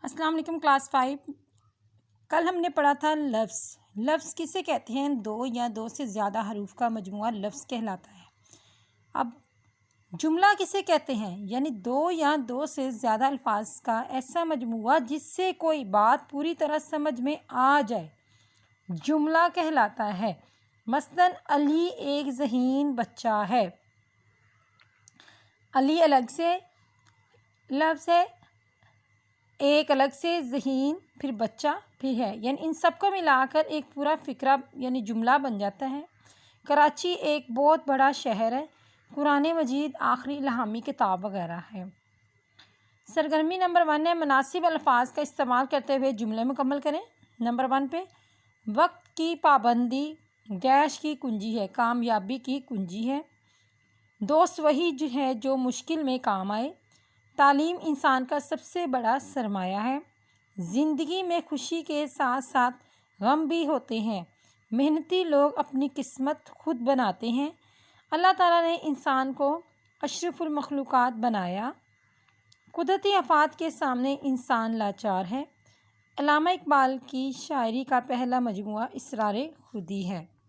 السلام علیکم کلاس 5۔ کل ہم نے پڑھا تھا لفظ کسے کہتے ہیں؟ دو یا دو سے زیادہ حروف کا مجموعہ لفظ کہلاتا ہے۔ اب جملہ کسے کہتے ہیں؟ یعنی دو یا دو سے زیادہ الفاظ کا ایسا مجموعہ جس سے کوئی بات پوری طرح سمجھ میں آ جائے جملہ کہلاتا ہے۔ مثلاً علی ایک ذہین بچہ ہے۔ علی الگ سے لفظ ہے، ایک الگ سے ذہین، پھر بچہ، پھر ہے، یعنی ان سب کو ملا کر ایک پورا فقرہ یعنی جملہ بن جاتا ہے۔ کراچی ایک بہت بڑا شہر ہے۔ قرآن مجید آخری الہامی کتاب وغیرہ ہے۔ سرگرمی نمبر 1 ہے، مناسب الفاظ کا استعمال کرتے ہوئے جملے مکمل کریں۔ نمبر 1 پہ وقت کی پابندی گیش کی کنجی ہے، کامیابی کی کنجی ہے۔ دوست وہی ہے جو مشکل میں کام آئے۔ تعلیم انسان کا سب سے بڑا سرمایہ ہے۔ زندگی میں خوشی کے ساتھ ساتھ غم بھی ہوتے ہیں۔ محنتی لوگ اپنی قسمت خود بناتے ہیں۔ اللہ تعالیٰ نے انسان کو اشرف المخلوقات بنایا۔ قدرتی آفات کے سامنے انسان لاچار ہے۔ علامہ اقبال کی شاعری کا پہلا مجموعہ اسرار خودی ہے۔